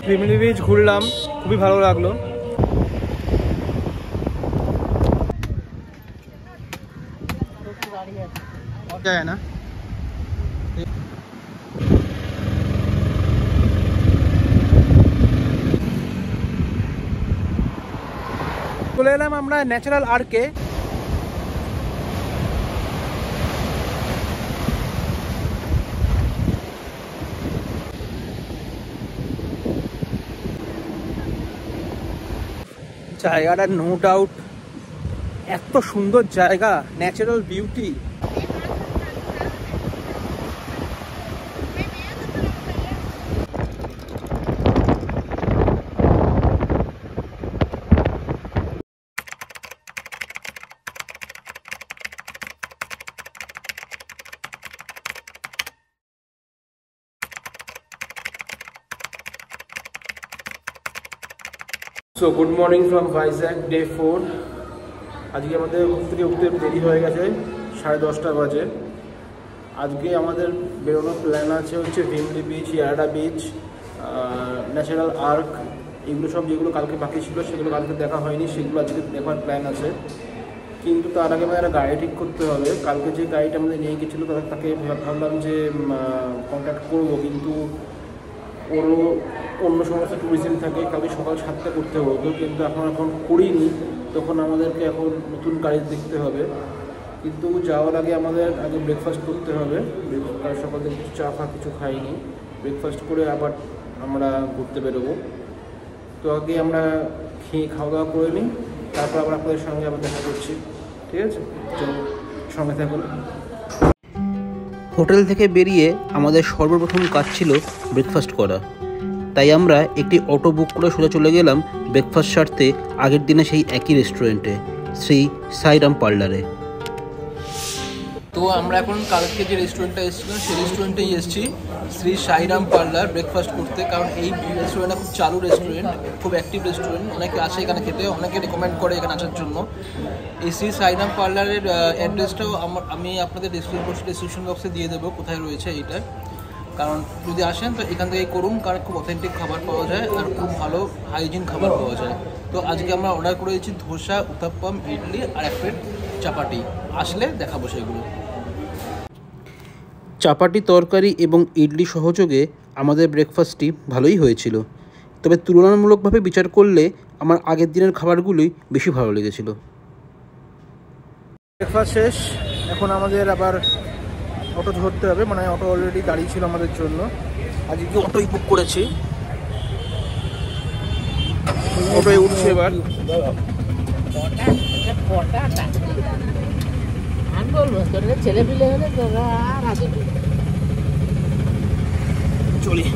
Bheemili beach ঘুরলাম, খুবই ভালো লাগলো। যায় না চলে এলাম আমরা ন্যাচারাল আর্কে। জায়গাটা নো ডাউট এত সুন্দর জায়গা, natural beauty. So good morning from Vizag, day 4। আজকে আমাদের ঘুম থেকে উঠতে দেরি হয়ে গেছে, 10:30 বাজে। আজকে আমাদের বেরোনোর প্ল্যান আছে হচ্ছে Bheemili beach, Yarada beach, natural arc, এগুলো সব যেগুলো কালকে বাকি ছিল সেগুলো কালকে দেখা হয়নি, সেগুলো আজকে দেখার প্ল্যান আছে। কিন্তু তার আগে আমাদের একটা গাড়ি ঠিক করতে হবে। কালকে যে গাড়িটা আমাদের নিয়ে গেছিলো তাকে ভাবলাম যে কন্ট্যাক্ট করবো, কিন্তু ওরও অন্য সমস্ত ট্যুরিজম থাকে, কালকে সকাল 7টা করতে হতো, কিন্তু এখন করিনি। তখন আমাদেরকে এখন নতুন গাড়ি দেখতে হবে। কিন্তু যাওয়ার আগে আমাদের আগে ব্রেকফাস্ট করতে হবে। সকাল থেকে কিছু চা ফা কিছু খাইনি, ব্রেকফাস্ট করে আবার আমরা ঘুরতে বেরোবো। তো আগে আমরা খাওয়া দাওয়া করে নিই, তারপর আবার আপনাদের সঙ্গে আবার দেখা করছি। ঠিক আছে, চলো সঙ্গে থাকুন। হোটেল থেকে বেরিয়ে আমাদের সর্বপ্রথম কাজ ছিল ব্রেকফাস্ট করা। তাই আমরা একটি অটো বুক করে সোজা চলে গেলাম ব্রেকফাস্ট সারতে আগের দিনে সেই একই রেস্টুরেন্টে, শ্রী সাইরাম পার্লারে। তো আমরা এখন কালকে যে রেস্টুরেন্টটা এসেছিলাম সেই রেস্টুরেন্টেই এসেছি, শ্রী সাইরাম পার্লার, ব্রেকফাস্ট করতে। কারণ এই রেস্টুরেন্টটা খুব চালু রেস্টুরেন্ট, খুব অ্যাক্টিভ রেস্টুরেন্ট, অনেকে আসে এখানে খেতে, অনেকে রেকমেন্ড করে এখানে আসার জন্য। এই শ্রী সাইরাম পার্লারের অ্যাড্রেসটাও আমি আপনাদের ডিসক্রিপশন বক্সে দিয়ে দেবো কোথায় রয়েছে এইটা। কারণ যদি আসেন তো এখান থেকেই করুন, কারণ খুব অথেন্টিক খাবার পাওয়া যায় আর খুব ভালো হাইজিন খাবার পাওয়া যায়। তো আজকে আমরা অর্ডার করেছি ধোসা, উত্তাপ্পাম, ইডলি আর এক প্লেট চাপাটি। আসলে দেখাবো সেগুলো। চাপাটি, তরকারি এবং ইডলি সহযোগে আমাদের ব্রেকফাস্টটি ভালোই হয়েছিল। তবে তুলনামূলকভাবে বিচার করলে আমার আগের দিনের খাবারগুলোই বেশি ভালো লেগেছিল। ব্রেকফাস্ট শেষ, এখন আমাদের আবার অটো ধরতে হবে। মানে অটো অলরেডি দাঁড়িয়ে ছিল আমাদের জন্য, আজকে অটোই বুক করেছি। অটোয় উঠছে এবার। চলি।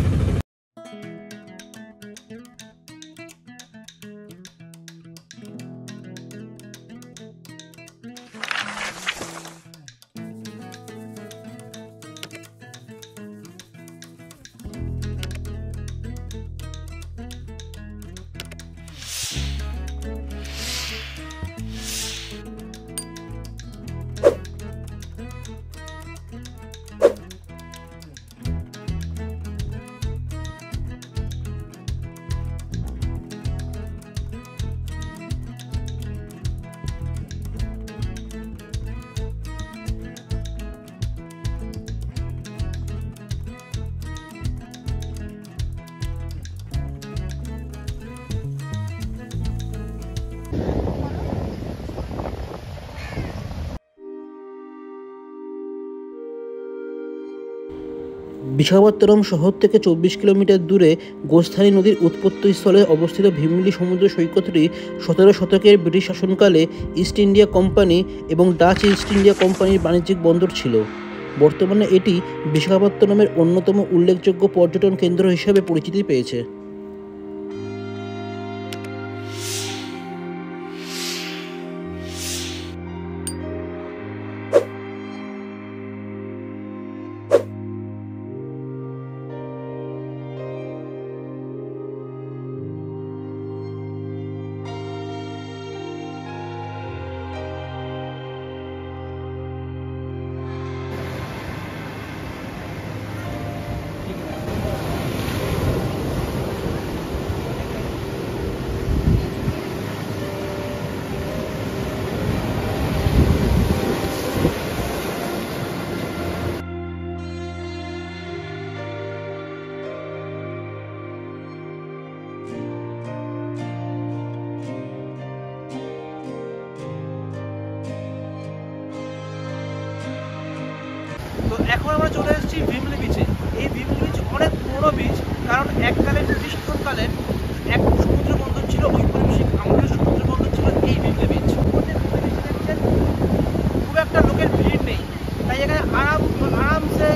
বিশাখাপত্তনম শহর থেকে 24 কিলোমিটার দূরে গোস্থানী নদীর উৎপত্তিস্থলে অবস্থিত ভিমলি সমুদ্র সৈকতটি 17 শতকের ব্রিটিশ শাসনকালে ইস্ট ইন্ডিয়া কোম্পানি এবং ডাচ ইস্ট ইন্ডিয়া কোম্পানির বাণিজ্যিক বন্দর ছিল। বর্তমানে এটি বিশাখাপত্তনমের অন্যতম উল্লেখযোগ্য পর্যটন কেন্দ্র হিসেবে পরিচিতি পেয়েছে। এখন আমরা চলে এসেছি ভিমলি বিচে। এই ভিমলি বিচ অনেক পুরনো বিচ, কারণ এককালে ব্রিটিশ শাসনকালে এক সমুদ্র বন্দর ছিল, ওই পরিবেশে আমাদের সমুদ্র বন্দর ছিল এই ভিমলি বিচ। খুব একটা লোকের ভিড় নেই, তাই এখানে আরামসে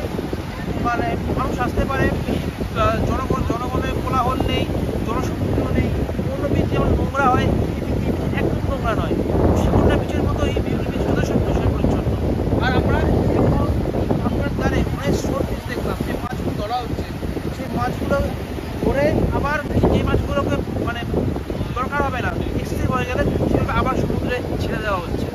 মানে মানুষ আসতে পারে। জনগণের কোলাহল নেই, জনসমুদ্র নেই। অন্য বিচ যেমন নোংরা হয়, একদম নোংরা নয়। শিমুল্লা বিচের মতো এই ভিমলি বিচ যথেষ্ট পরিষ্কার পরিচ্ছন্ন। আর আমরা এখন আপনার দ্বারে অনেক শোট ফিশ দেখলাম, যে মাছগুলো ধরা হচ্ছে, সেই মাছগুলো ধরে আবার যে মাছগুলোকে মানে দরকার হবে না, এক্সেসিভ হয়ে গেলে সেগুলো আবার সমুদ্রে ছেড়ে দেওয়া হচ্ছে।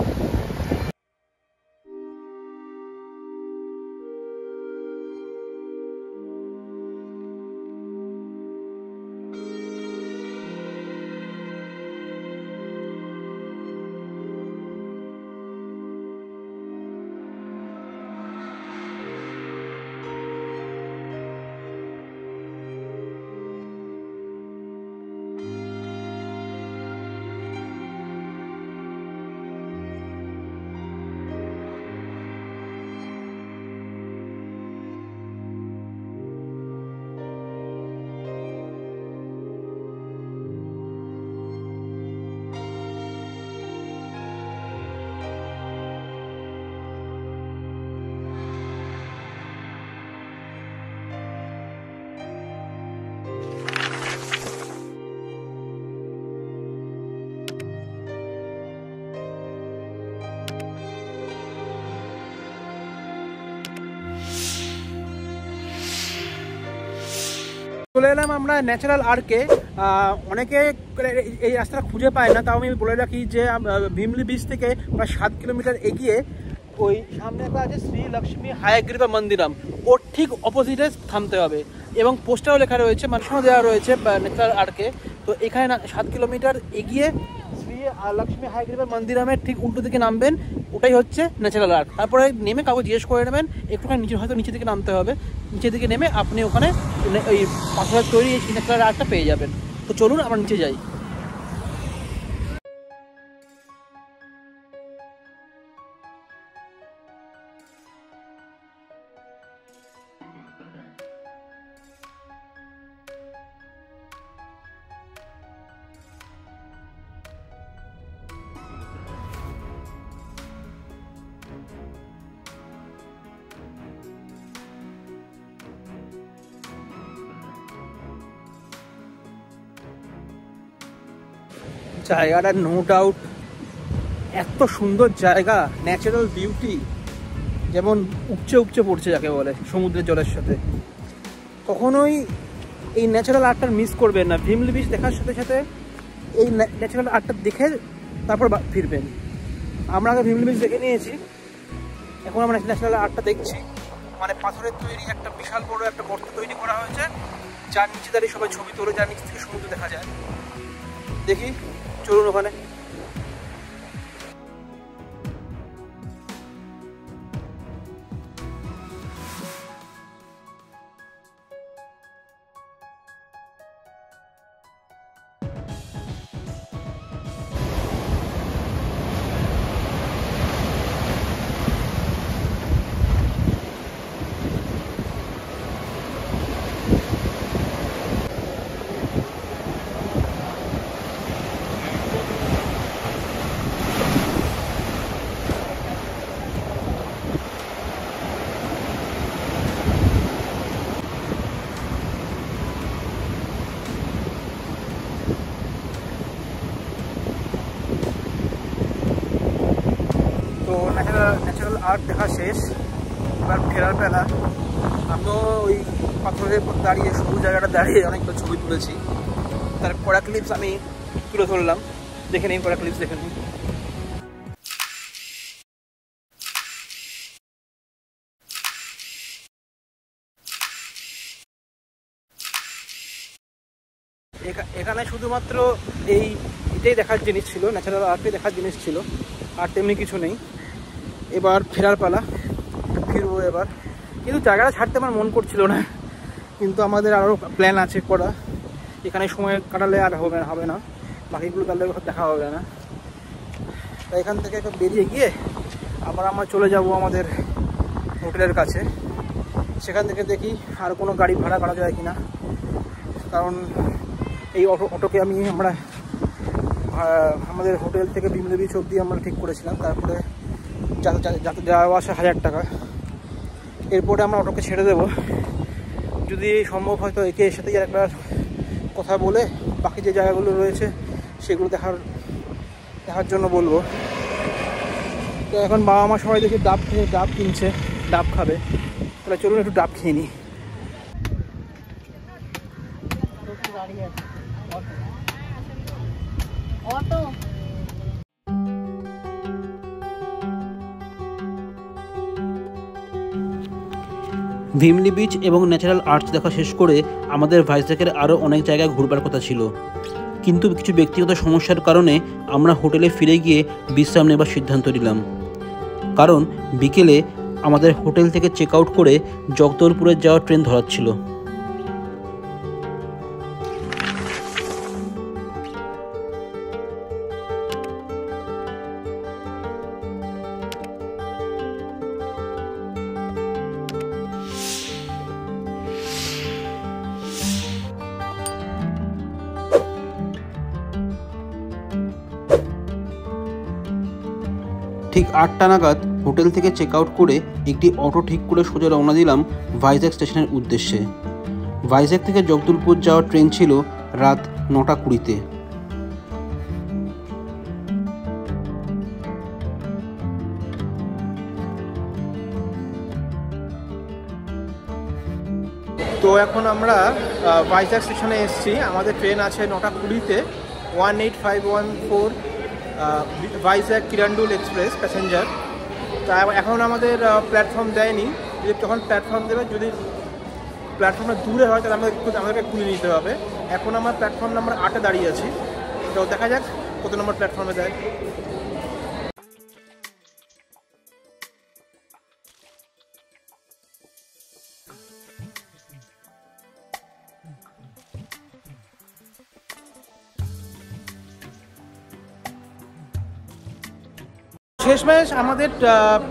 চলে এলাম আমরা ন্যাচারাল আর্কে। অনেকে এই রাস্তাটা খুঁজে পায় না, তাও আমি বলে রাখি যে ভিমলি বিচ থেকে প্রায় 7 কিলোমিটার এগিয়ে ওই সামনে একটা আছে শ্রী লক্ষ্মী হায়াগ্রীবা মন্দিরম, ওর ঠিক অপোজিটে থামতে হবে। এবং পোস্টারও লেখা রয়েছে, মানুষও দেওয়া রয়েছে ন্যাচারাল আর্কে। তো এখানে 7 কিলোমিটার এগিয়ে শ্রী লক্ষ্মী হায়াগ্রীবা মন্দিরমের ঠিক উল্টো দিকে নামবেন, ওটাই হচ্ছে ন্যাচারাল আর্ক। তারপরে নেমে কাউকে জিজ্ঞেস করে নেবেন, একটুখানি নিচে দিকে নামতে হবে। নিচের দিকে নেমে আপনি ওখানে ওই পাথরের তৈরি এই ন্যাচারাল আর্কটা পেয়ে যাবেন। তো চলুন আমরা নিচে যাই। জায়গাটা নো ডাউট এত সুন্দর জায়গা, ন্যাচারাল বিউটি, যেমন উপচে পড়ছে যাকে বলে সমুদ্রের জলের সাথে। কখনোই এই ন্যাচারাল আর্টটা মিস করবেন না। ভিমলি বিচ দেখার সাথে সাথে এই ন্যাচারাল আর্টটা দেখে তারপর ফিরবেন। আমরা আগে ভিমলি বিচ দেখে নিয়েছি, এখন আমরা ন্যাচারাল আর্টটা দেখছি। মানে পাথরের তৈরি একটা বিশাল বড় একটা গর্ত তৈরি করা হয়েছে, যার নিচে দাঁড়িয়ে সবাই ছবি তোলে, যার নিচে থেকে সমুদ্র দেখা যায়। দেখি, চলুন ওখানে। ন্যাচারাল আর্ট দেখা শেষ, এবার ফেরার বেলা। আমিও ওই পাথরের উপর দাঁড়িয়ে সবুজ জায়গাটা দাঁড়িয়ে অনেকগুলো ছবি তুলেছি, তার কড়া ক্লিপস আমি তুলে ধরলাম। দেখে নিন কড়া ক্লিপস, দেখে নিন। এখানে শুধুমাত্র এটাই দেখার জিনিস ছিল, ন্যাচারাল আর্টই দেখার জিনিস ছিল, আর তেমনি কিছু নেই। এবার ফেরার পালা, ফিরবো এবার। কিন্তু জায়গাটা ছাড়তে আমার মন করছিল না, কিন্তু আমাদের আরও প্ল্যান আছে করা। এখানে সময় কাটালে আর হবে না, বাকিগুলো তাহলে দেখা হবে না। তাই এখান থেকে বেরিয়ে গিয়ে আবার আমরা চলে যাব আমাদের হোটেলের কাছে। সেখান থেকে দেখি আর কোনো গাড়ি ভাড়া করা যায় কিনা, কারণ এই অটোকে আমরা আমাদের হোটেল থেকে বিমলা বিচ অবধি আমরা ঠিক করেছিলাম, তারপরে যাওয়া আসা 1000 টাকা। এরপরে আমরা অটোকে ছেড়ে দেবো, যদি সম্ভব হয় তো একে এর সাথে আর একবার কথা বলে বাকি যে জায়গাগুলো রয়েছে সেগুলো দেখার জন্য বলবো। তো এখন বাবা মা সবাই দেখি ডাব কিনছে, ডাব খাবে, তাহলে চলুন একটু ডাব খেয়ে নিই। ভিমলি বিচ এবং ন্যাচারাল আর্টস দেখা শেষ করে আমাদের ভাইজ্যাকের আরও অনেক জায়গায় ঘুরবার কথা ছিল, কিন্তু কিছু ব্যক্তিগত সমস্যার কারণে আমরা হোটেলে ফিরে গিয়ে বিশ্রাম নেবার সিদ্ধান্ত নিলাম। কারণ বিকেলে আমাদের হোটেল থেকে চেক আউট করে জগদলপুরে যাওয়ার ট্রেন ধরার ছিল। ঠিক 8টা নাগাদ হোটেল থেকে চেক আউট করে একটি অটো ঠিক করে সোজা রওনা দিলাম ভাইজ্যাক স্টেশনের উদ্দেশ্যে। ভাইজ্যাক থেকে জগদলপুর যাওয়ার ট্রেন ছিল রাত 9:20-তে। তো এখন আমরা ভাইজ্যাক স্টেশনে এসেছি। আমাদের ট্রেন আছে 9:20-তে, 18514 ভাইজ্যাক কিরান্ডুল এক্সপ্রেস প্যাসেঞ্জার। তা এখন আমাদের প্ল্যাটফর্ম দেয়নি, যদি তখন প্ল্যাটফর্ম দেবে, যদি প্ল্যাটফর্মটা দূরে হয় তাহলে আমাদেরকে খুলে নিতে হবে। এখন আমরা প্ল্যাটফর্ম নাম্বার 8-এ দাঁড়িয়ে আছি, তো দেখা যাক কত নম্বর প্ল্যাটফর্মে দেয়। শেষমেশ আমাদের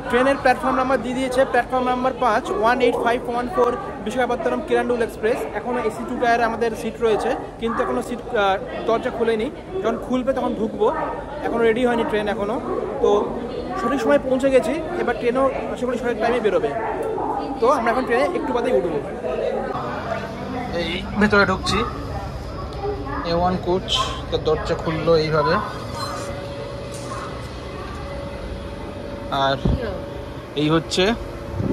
ট্রেনের প্ল্যাটফর্ম নাম্বার দিয়ে দিয়েছে, প্ল্যাটফর্ম নাম্বার 5, 18514 বিশাখাপত্তনম কিরান্ডুল এক্সপ্রেস। এখনও AC 2 টায়ারে আমাদের সিট রয়েছে, কিন্তু এখনও সিট দরজা খুলেনি, যখন খুলবে তখন ঢুকবো। এখনও রেডি হয়নি ট্রেন এখনও, তো সঠিক সময় পৌঁছে গেছি। এবার ট্রেনও আশা করি সঠিক টাইমে বেরোবে, তো আমরা এখন ট্রেনে একটু বাদেই উঠবো। এই ভেতরে ঢুকছি, A1 কোচ, তো দরজা খুললো এইভাবে। আর এই হচ্ছে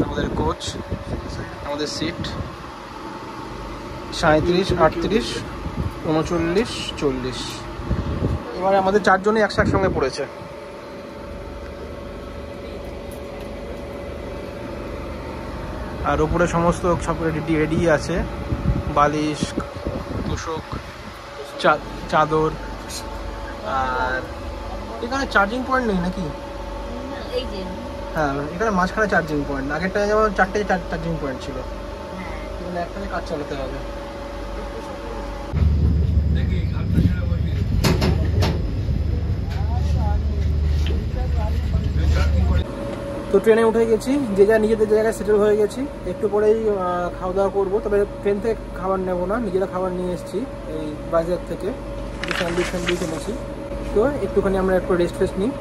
আমাদের কোচ, আমাদের সিট 37, 38, 39, 40। এবারে আমাদের 4 জনই একসঙ্গে পড়েছে। আর উপরে সমস্ত সব রেডি আছে, বালিশ, তোষক, চাদর। আর এখানে চার্জিং পয়েন্ট নেই নাকি? হ্যাঁ, এখানে মাঝখানে চার্জিং পয়েন্ট, আগেরটায় যেমন 4টে চার্জিং পয়েন্ট ছিল, এখানে একটাতে কাজ চালাতে হবে। তো ট্রেনে উঠে গেছি, যে যা নিজেদের জায়গায় সেটেল হয়ে গেছি। একটু পরেই খাওয়া দাওয়া করবো, তবে ট্রেন থেকে খাবার নেবো না, নিজেরা খাবার নিয়ে এসেছি এই বাজার থেকে, স্যান্ডউইচ এনেছি। তো একটুখানি আমরা একটু রেস্ট নিই,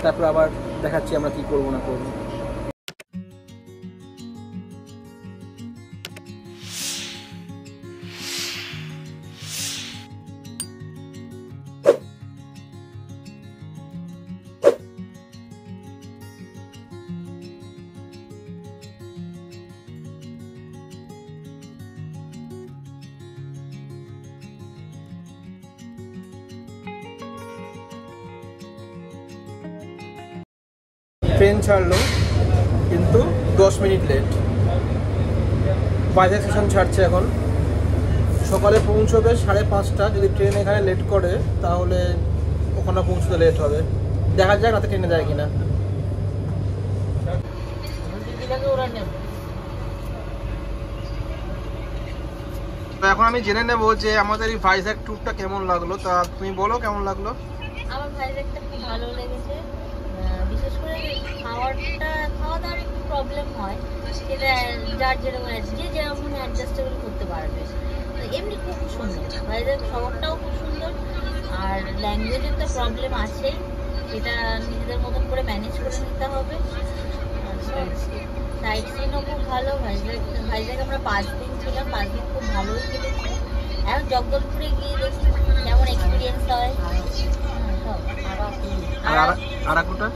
তারপর আবার দেখাচ্ছি আমরা কি করবো না করবো। ট্রেন ছাড়লো, কিন্তু 10 মিনিট লেট। ভাইজ্যাক স্টেশন ছাড়ছে এখন, সকালে পৌঁছবে 5:30। যদি ট্রেন এখানে লেট করে তাহলে ওখানে পৌঁছতে লেট হবে, দেখা যাক রাতে ট্রেনে যায় কিনা। এখন আমি জেনে নেব যে আমাদের এই ভাইজ্যাক ট্যুরটা কেমন লাগলো। তা তুমি বলো কেমন লাগলো? আমার ভাইজ্যাকটা খুব ভালো লেগেছে, বিশেষ করে খাওয়া দাওয়ার একটু প্রবলেম হয়, সেটা যার যেরকম যে যেরকম অ্যাডজাস্টেবল করতে পারবে। তো এমনি খুব সুন্দর, ভাইজাগ শহরটাও খুব সুন্দর। আর ল্যাঙ্গুয়েজের তো প্রবলেম আছেই, সেটা নিজেদের মতন করে ম্যানেজ করে নিতে হবে। সাইট সিনও খুব ভালো। ভাইজাগ আমরা 5 দিন ছিলাম, 5 দিন খুব ভালোই কেটেছে। এখন জগদলপুরে গিয়ে দেখি কেমন এক্সপিরিয়েন্স হয়। আরাকুটা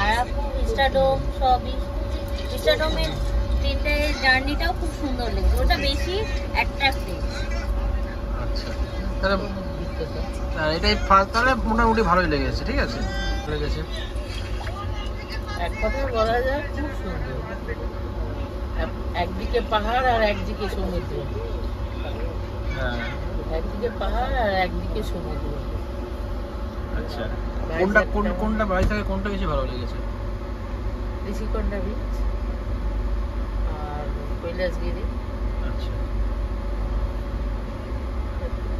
আরাকু, ইস্টাডোম সবই। ইস্টাডোমের ট্রেনটা জার্নিটাও খুব সুন্দর লেগেছে, ওটা বেশি অ্যাট্রাক্টিভ। আচ্ছা, তাহলে এটাই ফার্স্ট, তাহলে মোটামুটি ভালোই লেগেছে। ঠিক আছে, লেগেছে। এক কথায় বলা যায় খুব সুন্দর। একদিকে পাহাড় আর একদিকে সমুদ্র, হ্যাঁ, একদিকে পাহাড় আর একদিকে সমুদ্র। আচ্ছা, কোনটা বাড়ি থেকে কোনটা বেশি ভালো লেগেছে? ঋষিকন্যা বিচ আর কৈলাসগিরি। আচ্ছা,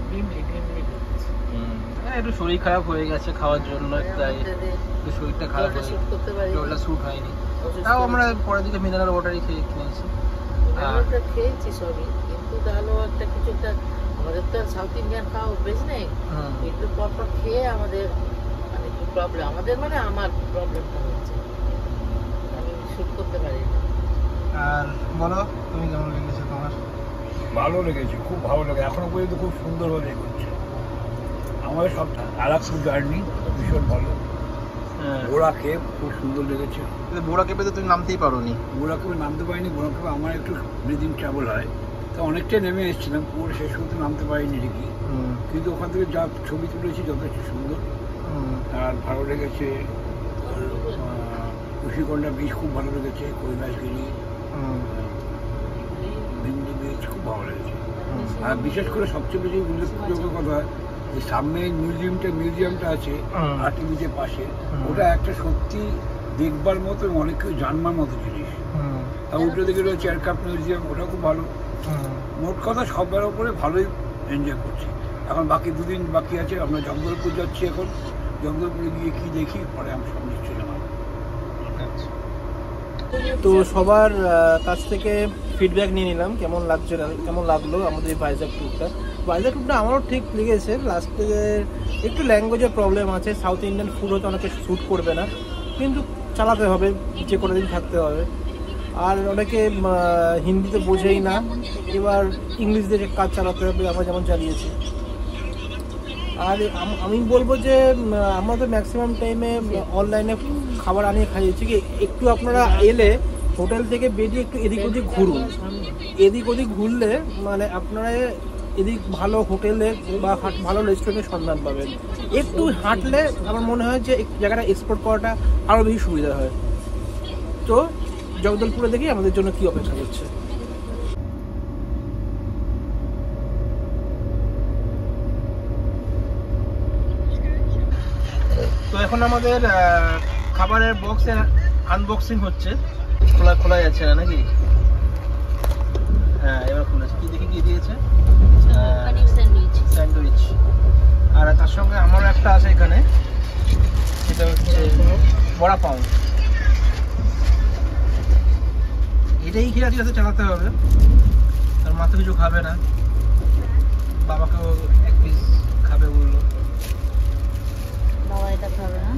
ভিমলি বিচ। একটু শরীর খারাপ হয়ে গেছে খাওয়ার জন্য, তাই একটু শরীরটা খারাপ হয়ে শুট করতে পারি, জলটা স্যুট হয়নি। তাও আমরা পরের দিকে মিনারেল ওয়াটারই খেয়েছি। মিনারেলটা খেয়েছি সবই, কিন্তু তাহলেও একটা কিছু একটা, আমাদের তো আর সাউথ ইন্ডিয়ান খাওয়া অভ্যেস নেই। একটু পরপর খেয়ে আমাদের মানে একটু প্রবলেম, আমাদের মানে আমার প্রবলেমটা হচ্ছে, আমি শুট করতে পারি না। আর বলো, তুমি কেমন লেগেছে তোমার? ভালো লেগেছে, খুব ভালো লাগে। এখনো পর্যন্ত খুব সুন্দরভাবে এগোচ্ছে আমাদের সব। আরাকু জার্নি ভীষণ ভালো। বোরা কেভ খুব সুন্দর লেগেছে। বোরা কেভে তো তুমি নামতেই পারোনি। বোরা কেভে নামতে পারিনি। বোরা কেভে আমার একটু ব্রিদিং ট্রাভেল হয়, তো অনেকটাই নেমে এসেছিলাম, পুরো শেষ করতে নামতে পারিনি ঠিকই, কিন্তু ওখান থেকে যা ছবি তুলেছি যথেষ্ট সুন্দর। আর ভালো লেগেছে ঋষিকন্যা বিচ, খুব ভালো লেগেছে। কৈলাসগিরি, ভিমলি বিচ খুব ভালো লেগেছে। আর বিশেষ করে সবচেয়ে বেশি উল্লেখযোগ্য কথা, যে সামনে মিউজিয়ামটা আছে আর্টিমিজের পাশে, ওটা একটা সত্যি দেখবার মতো, অনেক কিছু জানবার মতো জিনিস। আর উল্টো দিকে রয়েছে এয়ারক্রাফট মিউজিয়াম, ওটা খুব ভালো। মোট কথা সবার উপরে ভালোই এনজয় করছি। এখন বাকি 2 দিন বাকি আছে, আমরা জগদলপুর যাচ্ছি। এখন জগদলপুরে গিয়ে কি দেখি পরে আমি সব নিশ্চয় জানাবো। তো সবার কাছ থেকে ফিডব্যাক নিয়ে নিলাম, কেমন লাগলো আমাদের এই ভাইজাগ ট্যুরটা। আমারও ঠিক লেগেছে। লাস্টে একটু ল্যাঙ্গুয়েজের প্রবলেম আছে, সাউথ ইন্ডিয়ান ফুড হয়তো অনেকে শ্যুট করবে না, কিন্তু চালাতে হবে, যে কোনো দিন থাকতে হবে। আর অনেকে হিন্দিতে বোঝেই না, এবার ইংলিশ দিয়ে কাজ চালাতে হবে, আমরা যেমন চালিয়েছি। আর আমি বলবো যে আমরা তো ম্যাক্সিমাম টাইমে অনলাইনে খাবার আনিয়ে খাইয়েছি, কি একটু আপনারা এলে হোটেল থেকে বেরিয়ে একটু এদিক ওদিক ঘুরুন। এদিক ওদিক ঘুরলে মানে আপনারা এদিক ভালো হোটেলে বা ভালো রেস্টুরেন্টের সন্ধান পাবেন। একটু হাঁটলে আমার মনে হয় যে জায়গাটা এক্সপ্লোর করাটা আরও বেশি সুবিধা হয়। তো জগদলপুরে দেখি আমাদের জন্য কি অপেক্ষা করছে। তো এখন আমাদের খাবারের বক্সের আনবক্সিং হচ্ছে। খোলা যাচ্ছে না নাকি? হ্যাঁ, এবার খুলেছে। কি দেখি কি দিয়েছে? স্যান্ডউইচ। আর তার সঙ্গে আমারও একটা আছে এখানে, সেটা হচ্ছে বড়া পাও। এটাই খেয়ে আজকে চালাতে হবে, তার মা তো কিছু খাবে না, বাবাকেও 1 পিস খাবে বললো। বাবা এটা খাবে না,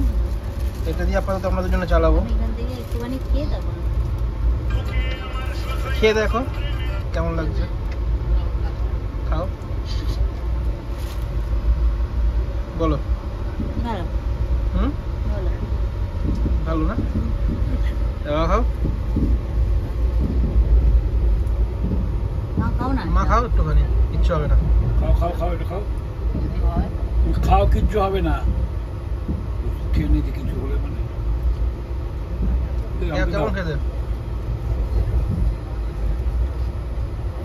এটা দিয়ে আপাতত আমাদের জন্য চালাবো। এখান থেকে একটুখানি খেয়ে দেবো, খেয়ে দেখো কেমন লাগছে, খাও, বলো। ভালো হুম, ভালো ভালো না? এবার খাও, খাও না, মা খাও একটুখানি, কিচ্ছু হবে না। খাও এটা খাও, কিচ্ছু হবে না। খেয়ে নিতে কিছু হলে মানে কেমন খেতে?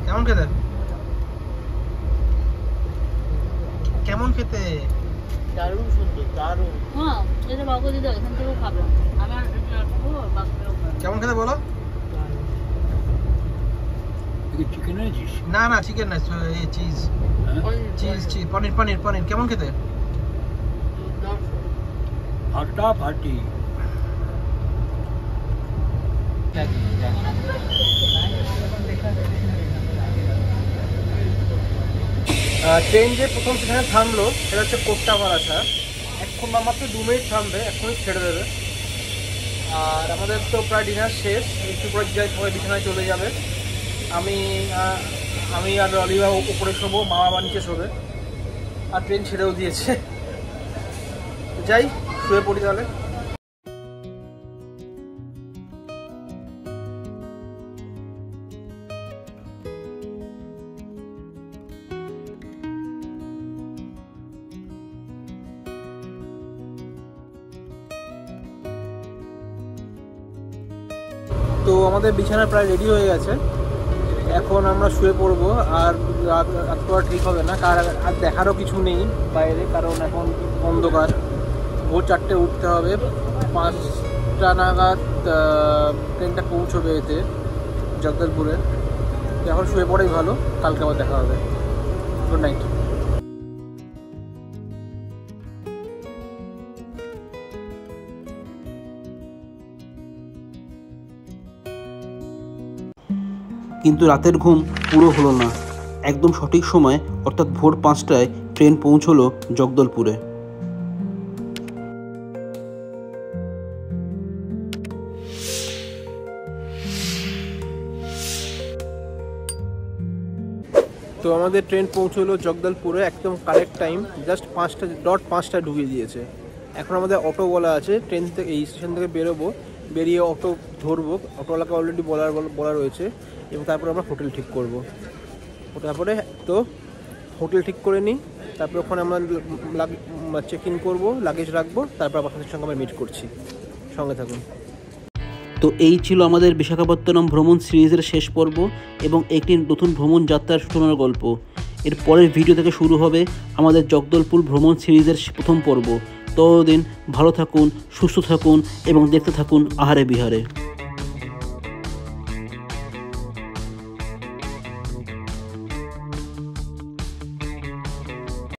কেমন খেতে? কেমন খেতে? দারুণ সুন্দর, দারুণ। হ্যাঁ এটা বাবু দিদি এখান থেকেও খাবে, আমার কেমন খেতে বলো? চিকেন এনেছিস? না চিকেন না, চিজ পনির। কেমন খেতে? ফাটাফাটি। ট্রেন যে প্রথম সেখানে থামলো সেটা হচ্ছে কোট্টাপাড়া। এখন মাত্র 2 মিনিট থামবে, এখনই ছেড়ে দেবে। আর আমাদের তো প্রায় ডিনার শেষ, একটু পরে যাই সবাই বিছানায় চলে যাবে। আমি আর অলিভা উপরে শোবো, মা বাবা নিচে শোবে। আর ট্রেন ছেড়েও দিয়েছে, যাই শুয়ে পড়ি তাহলে। তো আমাদের বিছানা প্রায় রেডি হয়ে গেছে, এখন আমরা শুয়ে পড়বো। আর রাত তো আর ঠিক হবে না, আর দেখারও কিছু নেই বাইরে, কারণ এখন অন্ধকার। ভোর 4টে উঠতে হবে, 5টা নাগাদ ট্রেনটা পৌঁছবে এতে জগদলপুরে। এখন শুয়ে পড়াই ভালো, কালকে আবার দেখা হবে। Good night. কিন্তু রাতের ঘুম পুরো হলো না। একদম সঠিক সময় অর্থাৎ ভোর 5টায় ট্রেন পৌঁছলো জগদলপুরে। তো আমাদের ট্রেন পৌঁছলো জগদলপুরে একদম কারেক্ট টাইম, জাস্ট 5টা ঢুকিয়ে দিয়েছে। এখন আমাদের অটো বলা আছে, ট্রেন থেকে এই স্টেশন থেকে বেরোবো, বেরিয়ে অটো ধরবো। অটোওয়ালাকে অলরেডি বলা রয়েছে, এবং তারপরে আমরা হোটেল ঠিক করবো। তারপরে তো হোটেল ঠিক করে নিই, তারপরে ওখানে আমরা চেক ইন করবো, লাগেজ রাখবো, তারপর আপনাদের সঙ্গে আমরা মিট করছি। সঙ্গে থাকুন। তো এই ছিল আমাদের বিশাখাপত্তনম ভ্রমণ সিরিজের শেষ পর্ব এবং একটি নতুন ভ্রমণ যাত্রার সূচনার গল্প। এর পরের ভিডিও থেকে শুরু হবে আমাদের জগদলপুর ভ্রমণ সিরিজের প্রথম পর্ব। ততদিন ভালো থাকুন, সুস্থ থাকুন এবং দেখতে থাকুন আহারে বিহারে।